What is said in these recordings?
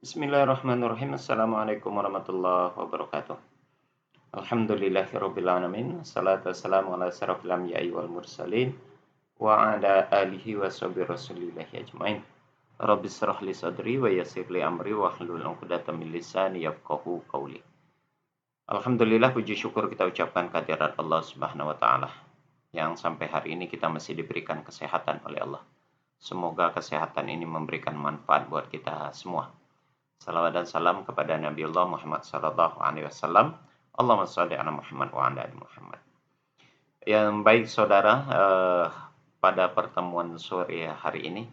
Bismillahirrahmanirrahim. Assalamualaikum warahmatullahi wabarakatuh. Alhamdulillahirabbil alamin. Wassalatu wassalamu ala asyrofil anbiya'i wal mursalin wa ala alihi washabihi rasulillahi ajmain. Rabbi shrah li sadri wa yassir li amri wahlul 'uqdatam min lisani yafqahu qawli. Alhamdulillah, puji syukur kita ucapkan kehadirat Allah Subhanahu wa taala yang sampai hari ini kita masih diberikan kesehatan oleh Allah. Semoga kesehatan ini memberikan manfaat buat kita semua. Salawat dan salam kepada Nabiullah Muhammad sallallahu alaihi wasallam. Allahumma shalli ala Muhammad wa ala ali Muhammad. Yang baik saudara, pada pertemuan sore hari ini,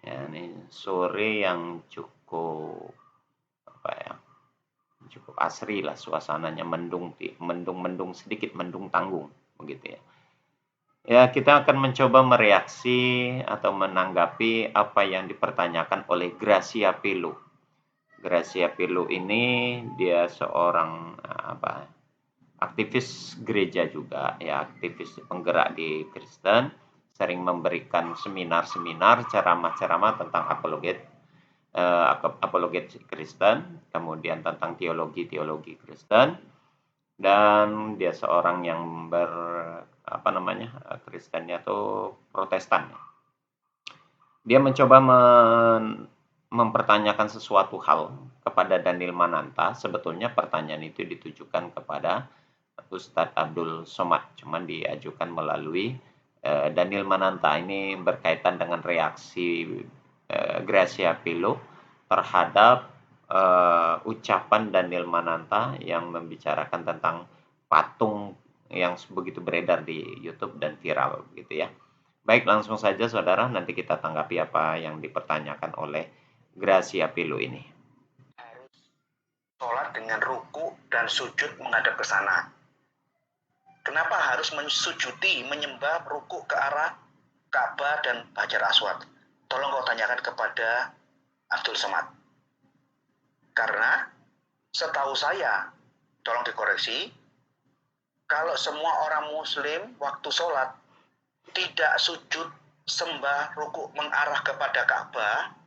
ya, ini sore yang cukup apa ya, cukup asri lah suasananya, mendung sedikit, mendung tanggung begitu ya. Ya, kita akan mencoba mereaksi atau menanggapi apa yang dipertanyakan oleh Gracia Pelo. Gracia Pelo ini dia seorang aktivis gereja juga ya, aktivis penggerak di Kristen, sering memberikan seminar-seminar, ceramah-ceramah tentang apologet Kristen, kemudian tentang teologi Kristen, dan dia seorang yang Kristennya tuh Protestan. Dia mencoba mempertanyakan sesuatu hal kepada Daniel Mananta. Sebetulnya pertanyaan itu ditujukan kepada Ustadz Abdul Somad, cuman diajukan melalui Daniel Mananta. Ini berkaitan dengan reaksi Gracia Pelo terhadap ucapan Daniel Mananta yang membicarakan tentang patung yang begitu beredar di YouTube dan viral gitu ya. Baik, langsung saja saudara, nanti kita tanggapi apa yang dipertanyakan oleh Gracia Pelo ini. Harus sholat dengan ruku dan sujud menghadap ke sana. Kenapa harus mensujudi, menyembah, ruku ke arah Ka'bah dan Hajar Aswad? Tolong kau tanyakan kepada Abdul Somad. Karena setahu saya, tolong dikoreksi, kalau semua orang muslim waktu sholat tidak sujud, sembah, ruku mengarah kepada Ka'bah,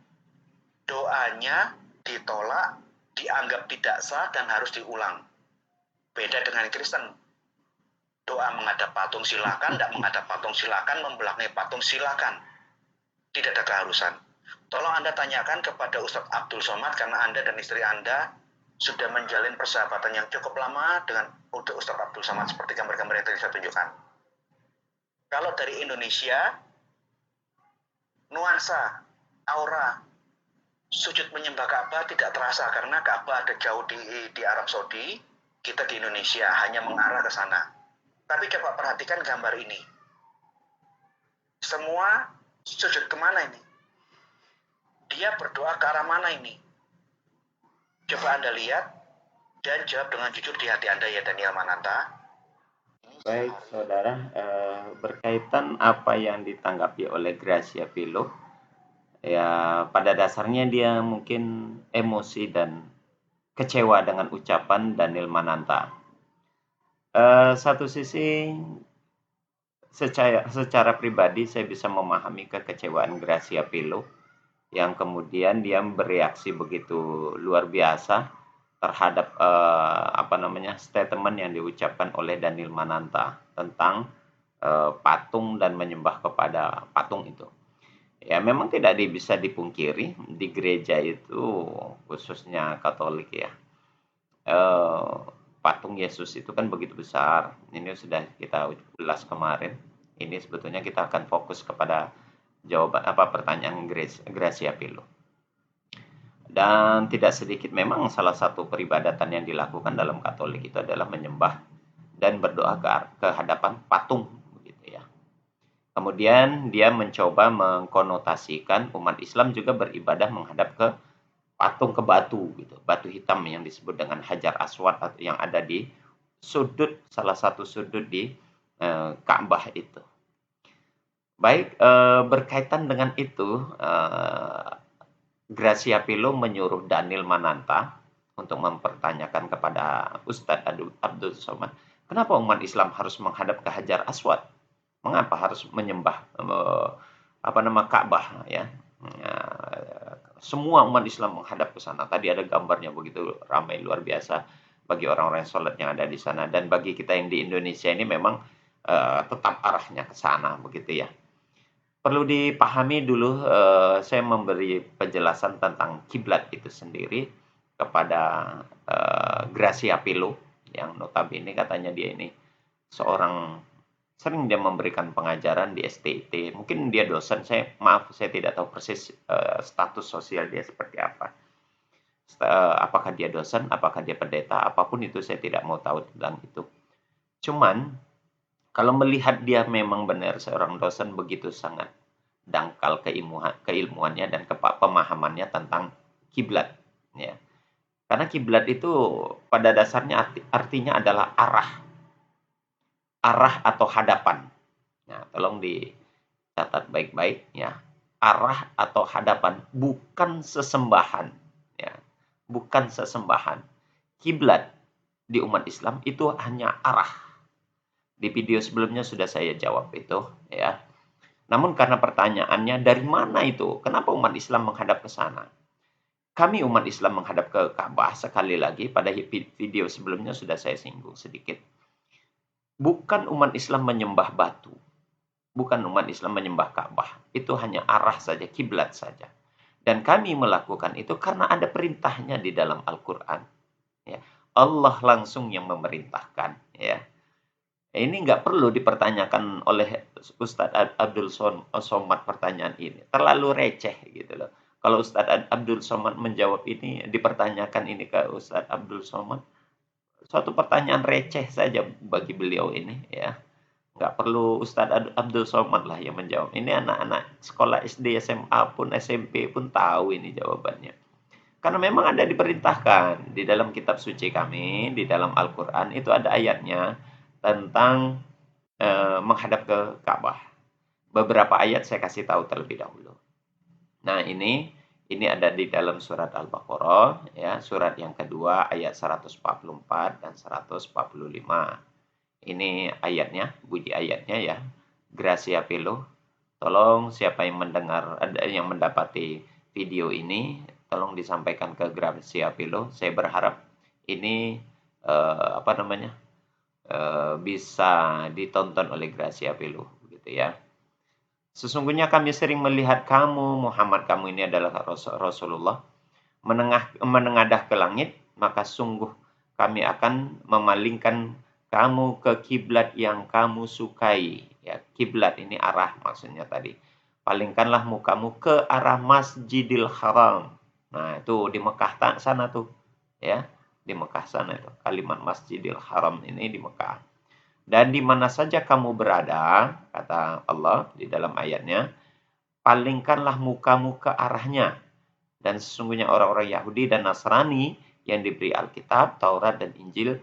doanya ditolak, dianggap tidak sah dan harus diulang. Beda dengan Kristen. Doa menghadap patung silakan, tidak menghadap patung silakan, membelakangi patung silakan. Tidak ada keharusan. Tolong Anda tanyakan kepada Ustadz Abdul Somad, karena Anda dan istri Anda sudah menjalin persahabatan yang cukup lama dengan Ustadz Abdul Somad, seperti gambar-gambar yang tadi saya tunjukkan. Kalau dari Indonesia, nuansa, aura, sujud menyembah Ka'bah tidak terasa karena Ka'bah ada jauh di Arab Saudi, kita di Indonesia hanya mengarah ke sana. Tapi coba perhatikan gambar ini. Semua sujud kemana ini? Dia berdoa ke arah mana ini? Coba Anda lihat dan jawab dengan jujur di hati Anda ya, Daniel Mananta. Baik saudara, berkaitan apa yang ditanggapi oleh Gracia Pelo, ya pada dasarnya dia mungkin emosi dan kecewa dengan ucapan Daniel Mananta. Satu sisi secara pribadi saya bisa memahami kekecewaan Gracia Pelo yang kemudian dia bereaksi begitu luar biasa terhadap statement yang diucapkan oleh Daniel Mananta tentang patung dan menyembah kepada patung itu. Ya, memang tidak bisa dipungkiri di gereja itu, khususnya Katolik ya, patung Yesus itu kan begitu besar. Ini sudah kita ulas kemarin. Ini sebetulnya kita akan fokus kepada pertanyaan Gracia Pelo. Dan tidak sedikit memang salah satu peribadatan yang dilakukan dalam Katolik itu adalah menyembah dan berdoa ke hadapan patung begitu ya. Kemudian dia mencoba mengkonotasikan umat Islam juga beribadah menghadap ke patung, ke batu gitu, batu hitam yang disebut dengan Hajar Aswad yang ada di salah satu sudut di Ka'bah itu. Baik, berkaitan dengan itu, Gracia Pelo menyuruh Daniel Mananta untuk mempertanyakan kepada Ustadz Abdul Somad, kenapa umat Islam harus menghadap ke Hajar Aswad? Mengapa harus menyembah Ka'bah ya? semua umat Islam menghadap ke sana. Tadi ada gambarnya begitu ramai luar biasa bagi orang-orang yang sholat yang ada di sana. Dan bagi kita yang di Indonesia ini memang tetap arahnya ke sana begitu ya. Perlu dipahami dulu, saya memberi penjelasan tentang kiblat itu sendiri kepada Gracia Pilo yang notabene katanya dia ini seorang sering dia memberikan pengajaran di STT. Mungkin dia dosen, saya tidak tahu persis status sosial dia seperti apa. Apakah dia dosen, apakah dia pendeta, apapun itu saya tidak mau tahu tentang itu. Cuman kalau melihat dia memang benar seorang dosen begitu sangat dangkal keilmuannya dan pemahamannya tentang kiblat ya. Karena kiblat itu pada dasarnya artinya adalah arah atau hadapan. Nah, tolong dicatat baik-baik ya. Arah atau hadapan, bukan sesembahan ya. Bukan sesembahan. Kiblat di umat Islam itu hanya arah. Di video sebelumnya sudah saya jawab itu ya. Namun karena pertanyaannya dari mana itu? Kenapa umat Islam menghadap ke sana? Kami umat Islam menghadap ke Ka'bah, sekali lagi pada video sebelumnya sudah saya singgung sedikit. Bukan umat Islam menyembah batu. Bukan umat Islam menyembah Ka'bah. Itu hanya arah saja, kiblat saja. Dan kami melakukan itu karena ada perintahnya di dalam Al-Quran. Ya. Allah langsung yang memerintahkan. Ya. Ini nggak perlu dipertanyakan oleh Ustadz Abdul Somad pertanyaan ini. Terlalu receh gitu loh. Kalau Ustadz Abdul Somad menjawab ini, dipertanyakan ini ke Ustadz Abdul Somad, suatu pertanyaan receh saja bagi beliau ini ya. Nggak perlu Ustadz Abdul Somad lah yang menjawab. Ini anak-anak sekolah SD, SMA pun, SMP pun tahu ini jawabannya. Karena memang ada diperintahkan di dalam kitab suci kami, di dalam Al-Quran itu ada ayatnya tentang menghadap ke Ka'bah. Beberapa ayat saya kasih tahu terlebih dahulu. Nah, ini ada di dalam surat Al-Baqarah ya, surat yang kedua ayat 144 dan 145. Ini ayatnya, bunyi ayatnya ya. Gracia Pilo. Tolong siapa yang mendengar, yang mendapati video ini, tolong disampaikan ke Gracia Pilo. Saya berharap ini bisa ditonton oleh Gracia Pilo, begitu ya. Sesungguhnya kami sering melihat kamu, Muhammad, kamu ini adalah Rasulullah, menengadah ke langit, maka sungguh kami akan memalingkan kamu ke kiblat yang kamu sukai. Ya, kiblat ini arah maksudnya tadi. Palingkanlah mukamu ke arah Masjidil Haram. Nah, itu di Mekah sana tuh. Ya, di Mekah sana itu. Kalimat Masjidil Haram ini di Mekah. Dan di mana saja kamu berada, kata Allah di dalam ayatnya, palingkanlah mukamu ke arahnya. Dan sesungguhnya orang-orang Yahudi dan Nasrani yang diberi Alkitab, Taurat, dan Injil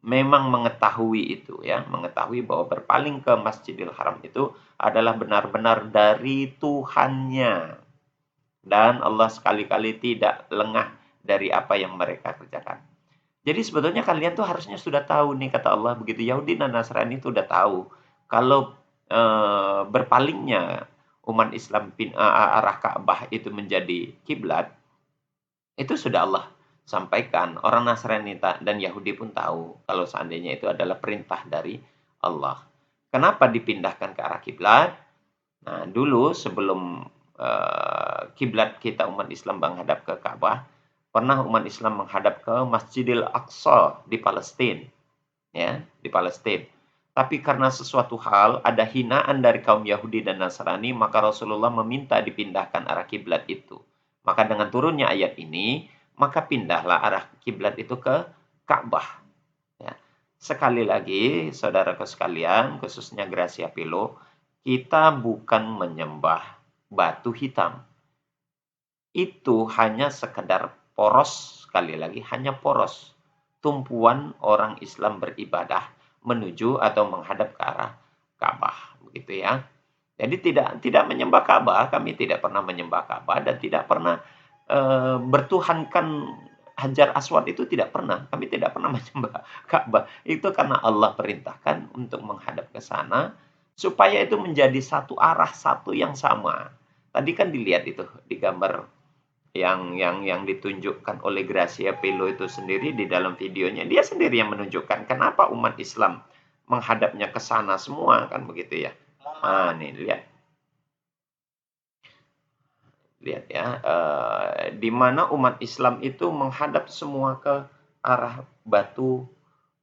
memang mengetahui itu ya, mengetahui bahwa berpaling ke Masjidil Haram itu adalah benar-benar dari Tuhannya. Dan Allah sekali-kali tidak lengah dari apa yang mereka kerjakan. Jadi sebetulnya kalian tuh harusnya sudah tahu nih, kata Allah begitu. Yahudi dan Nasrani itu udah tahu kalau berpalingnya umat Islam arah Ka'bah itu menjadi kiblat, itu sudah Allah sampaikan. Orang Nasrani dan Yahudi pun tahu kalau seandainya itu adalah perintah dari Allah. Kenapa dipindahkan ke arah kiblat? Nah, dulu sebelum kiblat kita umat Islam menghadap ke Ka'bah, pernah umat Islam menghadap ke Masjidil Aqsa di Palestina, ya, di Palestina. Tapi karena sesuatu hal ada hinaan dari kaum Yahudi dan Nasrani, maka Rasulullah meminta dipindahkan arah kiblat itu. Maka dengan turunnya ayat ini, maka pindahlah arah kiblat itu ke Ka'bah. Ya. Sekali lagi, saudaraku sekalian, khususnya Gracia Pilo, kita bukan menyembah batu hitam. Itu hanya sekedar poros, sekali lagi, hanya poros. Tumpuan orang Islam beribadah menuju atau menghadap ke arah Ka'bah, begitu ya. Jadi tidak menyembah Ka'bah, kami tidak pernah menyembah Ka'bah dan tidak pernah bertuhankan Hajar Aswad itu tidak pernah. Kami tidak pernah menyembah Ka'bah. Itu karena Allah perintahkan untuk menghadap ke sana supaya itu menjadi satu arah, satu yang sama. Tadi kan dilihat itu di gambar yang ditunjukkan oleh Gracia Pelo itu sendiri di dalam videonya, dia sendiri yang menunjukkan kenapa umat Islam menghadapnya ke sana semua, kan begitu ya. Nah, nih lihat. Lihat ya, di mana umat Islam itu menghadap semua ke arah batu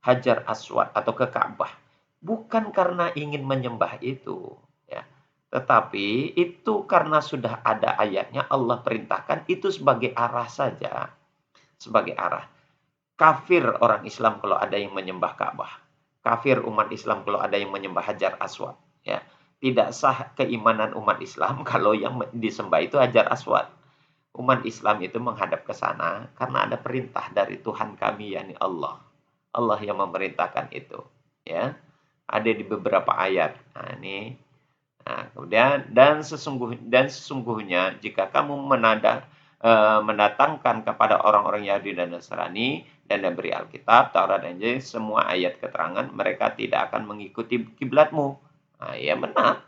Hajar Aswad atau ke Ka'bah. Bukan karena ingin menyembah itu, ya. Tetapi itu karena sudah ada ayatnya, Allah perintahkan itu sebagai arah saja. Sebagai arah. Kafir orang Islam kalau ada yang menyembah Ka'bah. Kafir umat Islam kalau ada yang menyembah Hajar Aswad, ya. Tidak sah keimanan umat Islam kalau yang disembah itu Hajar Aswad. Umat Islam itu menghadap ke sana karena ada perintah dari Tuhan kami, yakni Allah. Allah yang memerintahkan itu, ya. Ada di beberapa ayat. Nah, ini. Nah, kemudian dan sesungguhnya jika kamu mendatangkan kepada orang-orang Yahudi dan Nasrani dan diberi Alkitab, Taurat dan Injil, semua ayat keterangan mereka tidak akan mengikuti kiblatmu. Nah, ya benar.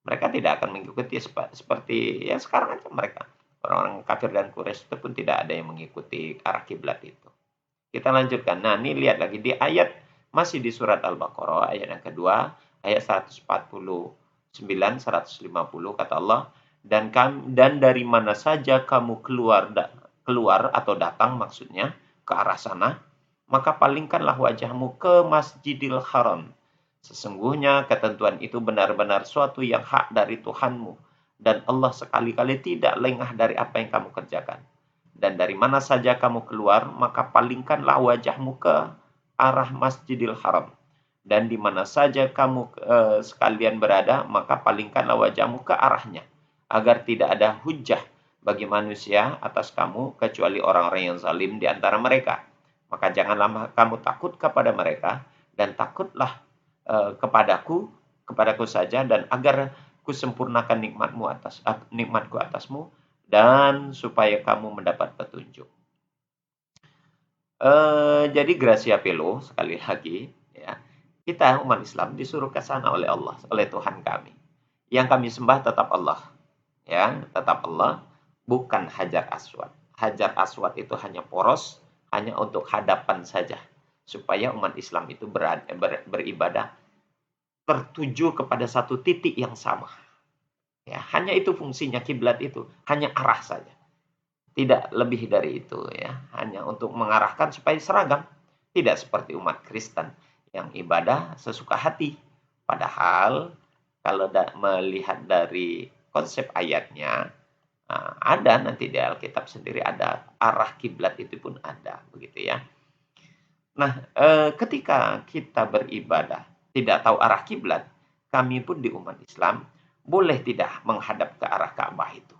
Mereka tidak akan mengikuti seperti ya sekarang aja mereka. Orang-orang kafir dan Quraisy itu pun tidak ada yang mengikuti arah kiblat itu. Kita lanjutkan. Nah, ini lihat lagi di ayat masih di surat Al-Baqarah ayat yang kedua, ayat 149 150 kata Allah, dan dari mana saja kamu keluar atau datang maksudnya ke arah sana, maka palingkanlah wajahmu ke Masjidil Haram. Sesungguhnya ketentuan itu benar-benar suatu yang hak dari Tuhanmu, dan Allah sekali-kali tidak lengah dari apa yang kamu kerjakan. Dan dari mana saja kamu keluar, maka palingkanlah wajahmu ke arah Masjidil Haram. Dan di mana saja kamu sekalian berada, maka palingkanlah wajahmu ke arahnya, agar tidak ada hujah bagi manusia atas kamu, kecuali orang-orang yang zalim di antara mereka. Maka janganlah kamu takut kepada mereka, dan takutlah kepadaku saja, dan agar kusempurnakan nikmatku atasmu, dan supaya kamu mendapat petunjuk. Jadi Gracia Pelo sekali lagi, ya, kita umat Islam disuruh ke sana oleh Allah, oleh Tuhan kami. Yang kami sembah tetap Allah, ya, tetap Allah, bukan Hajar Aswad. Hajar Aswad itu hanya poros, hanya untuk hadapan saja, supaya umat Islam itu beribadah tertuju kepada satu titik yang sama. Ya, hanya itu fungsinya kiblat itu, hanya arah saja. Tidak lebih dari itu, ya. Hanya untuk mengarahkan supaya seragam. Tidak seperti umat Kristen yang ibadah sesuka hati. Padahal kalau melihat dari konsep ayatnya, ada nanti di Alkitab sendiri ada arah kiblat itu pun ada, begitu ya. Nah, ketika kita beribadah tidak tahu arah kiblat, kami pun di umat Islam boleh tidak menghadap ke arah Ka'bah itu.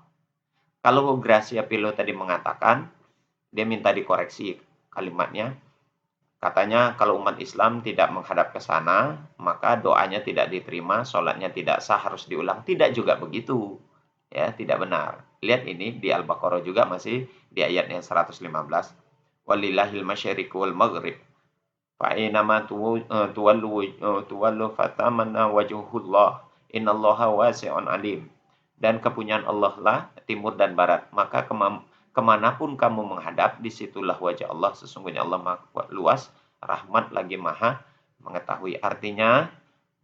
Kalau Gracia Pelo tadi mengatakan, dia minta dikoreksi kalimatnya. Katanya kalau umat Islam tidak menghadap ke sana, maka doanya tidak diterima, sholatnya tidak sah, harus diulang. Tidak juga begitu. Ya, tidak benar. Lihat ini di Al-Baqarah juga masih di ayat yang 115. Walillahil masyariqu wal maghrib. Fa'inama tuwallu fatamanna wajhullah. Innallaha wasi'un alim. Dan kepunyaan Allah lah timur dan barat. Maka kemanapun kamu menghadap, disitulah wajah Allah. Sesungguhnya Allah maha luas, rahmat lagi maha mengetahui. Artinya,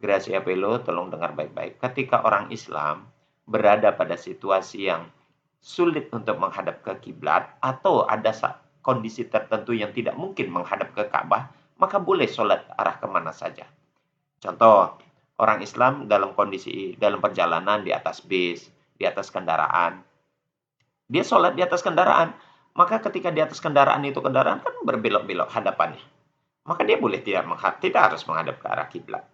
Gracia Pelo, tolong dengar baik-baik. Ketika orang Islam berada pada situasi yang sulit untuk menghadap ke kiblat, atau ada kondisi tertentu yang tidak mungkin menghadap ke Ka'bah, maka boleh sholat arah kemana saja. Contoh, orang Islam dalam perjalanan di atas bis, di atas kendaraan. Dia sholat di atas kendaraan. Maka ketika di atas kendaraan itu kendaraan kan berbelok-belok hadapannya. Maka dia boleh tidak harus menghadap ke arah kiblat.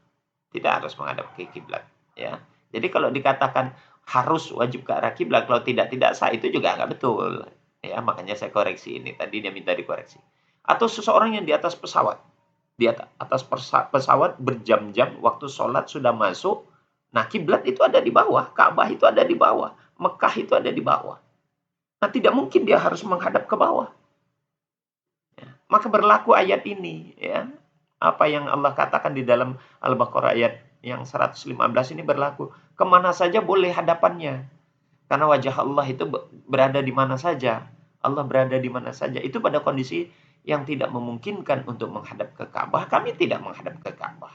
Tidak harus menghadap ke kiblat. Ya. Jadi kalau dikatakan harus wajib ke arah kiblat, kalau tidak sah, itu juga nggak betul. Ya, makanya saya koreksi ini. Tadi dia minta dikoreksi. Atau seseorang yang di atas pesawat. Di atas pesawat berjam-jam, waktu sholat sudah masuk. Nah, kiblat itu ada di bawah, Ka'bah itu ada di bawah, Mekah itu ada di bawah. Nah, tidak mungkin dia harus menghadap ke bawah. Ya. Maka berlaku ayat ini, ya. Apa yang Allah katakan di dalam Al-Baqarah ayat yang 115 ini berlaku. Kemana saja boleh hadapannya. Karena wajah Allah itu berada di mana saja. Allah berada di mana saja. Itu pada kondisi yang tidak memungkinkan untuk menghadap ke Ka'bah, kami tidak menghadap ke Ka'bah.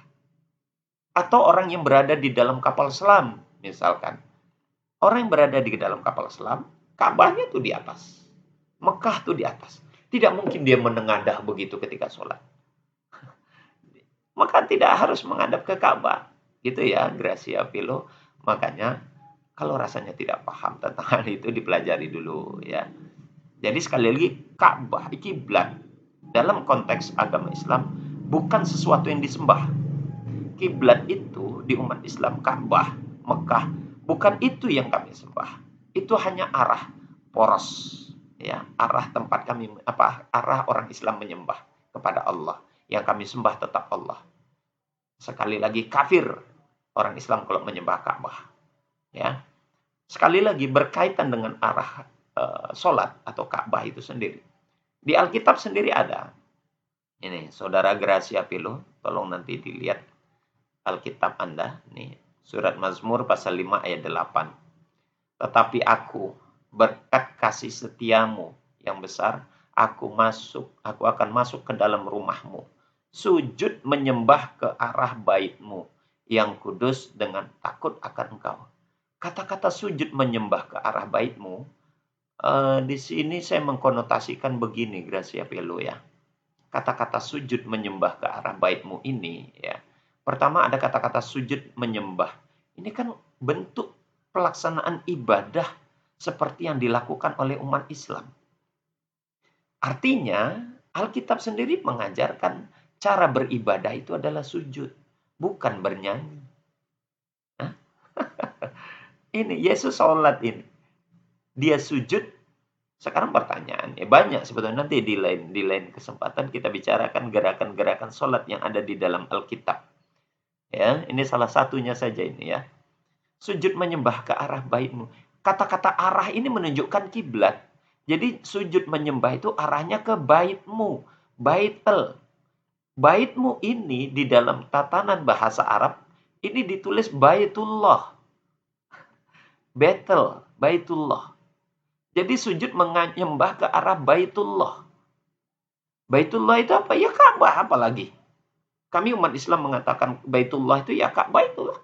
Atau orang yang berada di dalam kapal selam, misalkan. Orang yang berada di dalam kapal selam, Ka'bahnya tuh di atas. Mekah tuh di atas. Tidak mungkin dia menengadah begitu ketika sholat. Maka tidak harus menghadap ke Ka'bah. Gitu ya, Gracia Pilo. Makanya kalau rasanya tidak paham tentang hal itu dipelajari dulu ya. Jadi sekali lagi Ka'bah, kiblat dalam konteks agama Islam bukan sesuatu yang disembah. Kiblat itu di umat Islam Ka'bah, Mekah, bukan itu yang kami sembah. Itu hanya arah poros ya, arah tempat kami arah orang Islam menyembah kepada Allah. Yang kami sembah tetap Allah. Sekali lagi kafir orang Islam kalau menyembah Ka'bah. Ya. Sekali lagi berkaitan dengan arah sholat atau Ka'bah itu sendiri. Di Alkitab sendiri ada. Ini Saudara Gracia Pilo, tolong nanti dilihat Alkitab Anda. Nih, surat Mazmur pasal 5 ayat 8. Tetapi aku berkat kasih setiamu yang besar, aku akan masuk ke dalam rumahmu. Sujud menyembah ke arah baitmu yang kudus dengan takut akan engkau. Kata-kata sujud menyembah ke arah baitmu, di sini saya mengkonotasikan begini, Gracia Pelo ya. Kata-kata sujud menyembah ke arah baitmu ini ya. Pertama ada kata-kata sujud menyembah. Ini kan bentuk pelaksanaan ibadah seperti yang dilakukan oleh umat Islam. Artinya, Alkitab sendiri mengajarkan cara beribadah itu adalah sujud, bukan bernyanyi. Ini Yesus sholat ini. Dia sujud. Sekarang pertanyaan, banyak sebetulnya nanti di lain kesempatan kita bicarakan gerakan-gerakan sholat yang ada di dalam Alkitab. Ya, ini salah satunya saja ini ya. Sujud menyembah ke arah baitmu. Kata-kata arah ini menunjukkan kiblat. Jadi sujud menyembah itu arahnya ke baitmu, baitel. Baitmu ini di dalam tatanan bahasa Arab ini ditulis baitullah. Betel, baitullah. Jadi sujud menyembah ke arah baitullah. Baitullah itu apa? Ya Ka'bah apalagi. Kami umat Islam mengatakan baitullah itu ya Ka'bah itulah.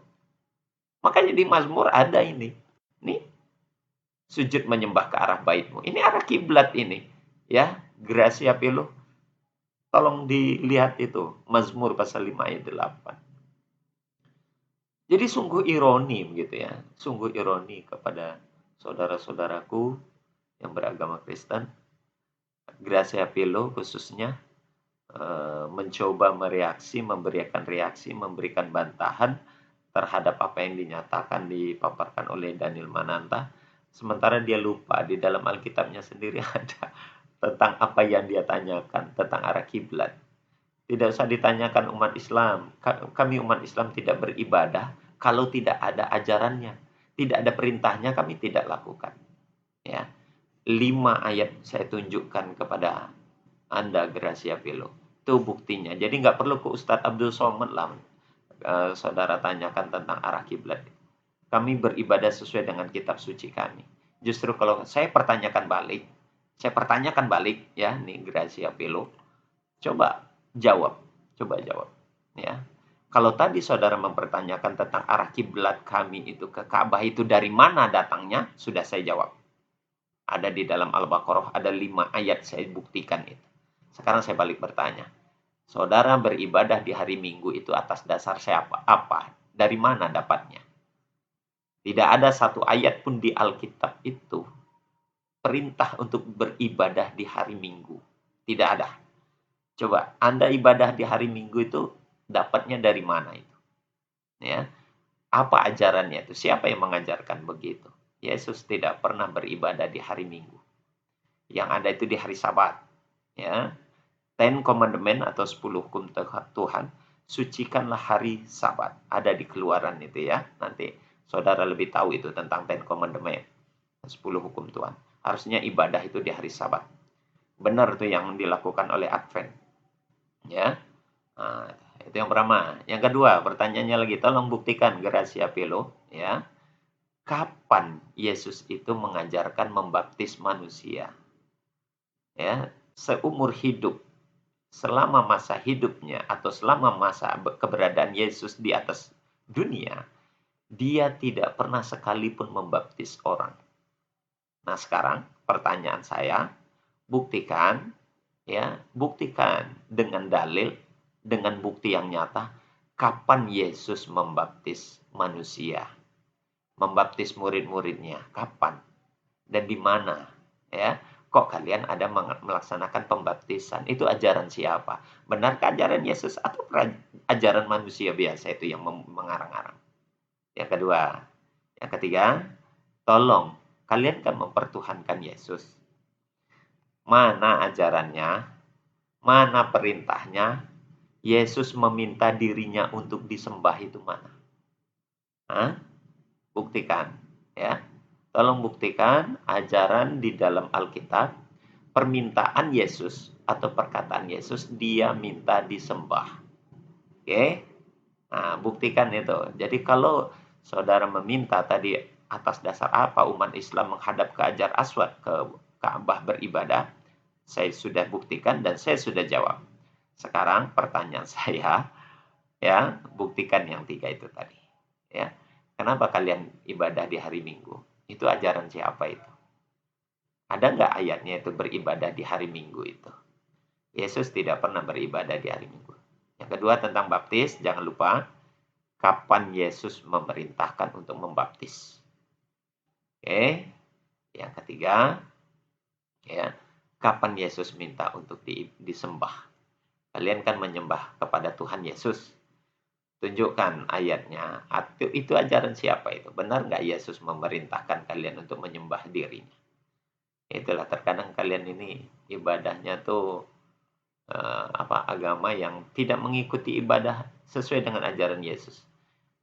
Makanya di Mazmur ada ini. Nih, sujud menyembah ke arah baitmu. Ini arah kiblat ini. Ya, Gracia Pelo. Tolong dilihat itu. Mazmur pasal 5 ayat 8. Jadi sungguh ironi begitu ya. Sungguh ironi kepada saudara-saudaraku yang beragama Kristen. Gracia Pelo khususnya mencoba memberikan reaksi, memberikan bantahan terhadap apa yang dinyatakan, dipaparkan oleh Daniel Mananta. Sementara dia lupa di dalam Alkitabnya sendiri ada tentang apa yang dia tanyakan, tentang arah kiblat. Tidak usah ditanyakan umat Islam. Kami umat Islam tidak beribadah kalau tidak ada ajarannya. Tidak ada perintahnya kami tidak lakukan. Ya. 5 ayat saya tunjukkan kepada Anda, Gracia Pelo. Itu buktinya. Jadi nggak perlu ke Ustadz Abdul Somad lah. Saudara tanyakan tentang arah kiblat. Kami beribadah sesuai dengan kitab suci kami. Justru kalau saya pertanyakan balik ya, nih Gracia Pelo. Coba jawab. Ya. Kalau tadi saudara mempertanyakan tentang arah kiblat kami itu ke Ka'bah itu dari mana datangnya, sudah saya jawab. Ada di dalam Al-Baqarah, ada 5 ayat saya buktikan itu. Sekarang saya balik bertanya. Saudara beribadah di hari Minggu itu atas dasar siapa? Apa? Dari mana dapatnya? Tidak ada satu ayat pun di Alkitab itu perintah untuk beribadah di hari Minggu. Tidak ada. Coba, Anda ibadah di hari Minggu itu dapatnya dari mana itu? Ya. Apa ajarannya itu? Siapa yang mengajarkan begitu? Yesus tidak pernah beribadah di hari Minggu. Yang ada itu di hari Sabat. Ya. 10 Commandment atau 10 hukum Tuhan, sucikanlah hari Sabat. Ada di Keluaran itu ya. Nanti saudara lebih tahu itu tentang 10 Commandment, 10 hukum Tuhan. Harusnya ibadah itu di hari Sabat. Benar itu yang dilakukan oleh Advent. Ya. Nah, itu yang pertama. Yang kedua, pertanyaannya lagi, tolong buktikan Gracia Pelo ya. kapan Yesus itu mengajarkan membaptis manusia? Ya, seumur hidup, selama masa hidupnya atau selama masa keberadaan Yesus di atas dunia, dia tidak pernah sekalipun membaptis orang. Nah, sekarang pertanyaan saya, buktikan buktikan dengan dalil, dengan bukti yang nyata, kapan Yesus membaptis manusia, membaptis murid-muridnya, kapan dan di mana, ya? Kok kalian ada melaksanakan pembaptisan? Itu ajaran siapa? Benarkah ajaran Yesus atau ajaran manusia biasa itu yang mengarang-arang? Yang kedua, yang ketiga, tolong kalian kan mempertuhankan Yesus. Mana ajarannya? Mana perintahnya? Yesus meminta dirinya untuk disembah itu mana? Hah? Buktikan, ya. Tolong buktikan ajaran di dalam Alkitab, permintaan Yesus atau perkataan Yesus, dia minta disembah. Oke? Nah, buktikan itu. Jadi kalau saudara meminta tadi atas dasar apa umat Islam menghadap ke Hajar Aswad, ke Ka'bah beribadah, saya sudah buktikan dan saya sudah jawab. Sekarang pertanyaan saya, ya, buktikan yang 3 itu tadi. Ya, kenapa kalian ibadah di hari Minggu? Itu ajaran siapa itu? Ada nggak ayatnya itu beribadah di hari Minggu itu? Yesus tidak pernah beribadah di hari Minggu. Yang kedua tentang baptis, jangan lupa kapan Yesus memerintahkan untuk membaptis. Oke, yang ketiga, ya, kapan Yesus minta untuk disembah? Kalian kan menyembah kepada Tuhan Yesus. Tunjukkan ayatnya. Itu ajaran siapa itu? Benar nggak Yesus memerintahkan kalian untuk menyembah dirinya? Itulah terkadang kalian ini ibadahnya tuh agama yang tidak mengikuti ibadah sesuai dengan ajaran Yesus.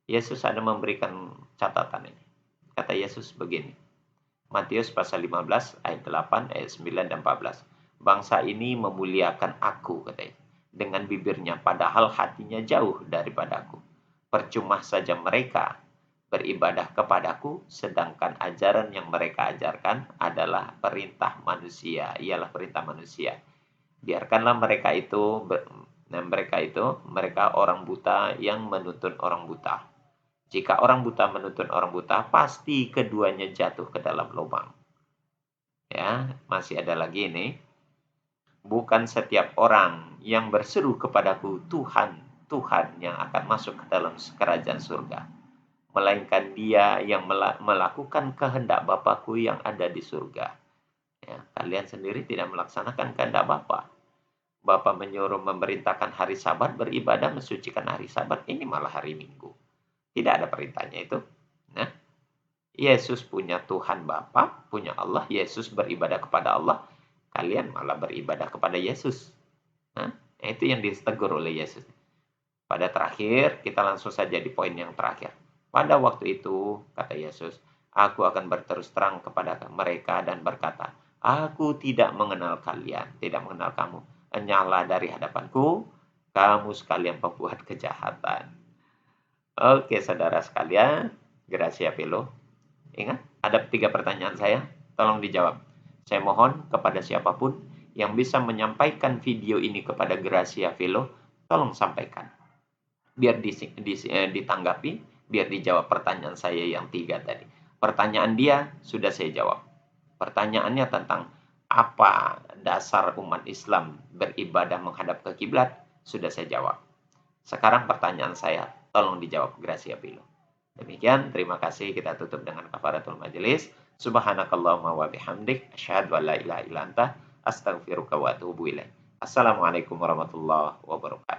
Yesus ada memberikan catatan ini. Kata Yesus begini. Matius pasal 15 ayat 8, ayat 9 dan 14. Bangsa ini memuliakan aku, katanya, dengan bibirnya padahal hatinya jauh daripadaku. Percuma saja mereka beribadah kepadaku, sedangkan ajaran yang mereka ajarkan adalah perintah manusia, ialah perintah manusia. Biarkanlah mereka orang buta yang menuntun orang buta. Jika orang buta menuntun orang buta, pasti keduanya jatuh ke dalam lubang. Ya, masih ada lagi ini. Bukan setiap orang yang berseru kepadaku, Tuhan, Tuhan, yang akan masuk ke dalam kerajaan surga, melainkan dia yang melakukan kehendak Bapa-Ku yang ada di surga. Ya, kalian sendiri tidak melaksanakan kehendak Bapa. Bapa menyuruh memerintahkan hari Sabat beribadah, mensucikan hari Sabat, ini malah hari Minggu. Tidak ada perintahnya itu. Nah, Yesus punya Tuhan Bapa, punya Allah, Yesus beribadah kepada Allah, kalian malah beribadah kepada Yesus. Nah, itu yang ditegur oleh Yesus. Pada terakhir, kita langsung saja di poin yang terakhir. Pada waktu itu, kata Yesus, aku akan berterus terang kepada mereka dan berkata, aku tidak mengenal kalian, tidak mengenal kamu. Enyahlah dari hadapanku, kamu sekalian pembuat kejahatan. Oke, saudara sekalian, Gracia Velo. Ingat, ada 3 pertanyaan saya, tolong dijawab. Saya mohon kepada siapapun yang bisa menyampaikan video ini kepada Gracia Velo, tolong sampaikan. Biar ditanggapi, biar dijawab pertanyaan saya yang 3 tadi. Pertanyaan dia sudah saya jawab. Pertanyaannya tentang apa dasar umat Islam beribadah menghadap ke kiblat, sudah saya jawab. Sekarang pertanyaan saya, tolong dijawab Gracia Velo. Demikian, terima kasih. Kita tutup dengan kafaratul majelis. Subhanakallahumma wa bihamdik, asyhadu an la ilaha illa anta, astaghfiruka wa atubu ilaik. Assalamualaikum warahmatullahi wabarakatuh.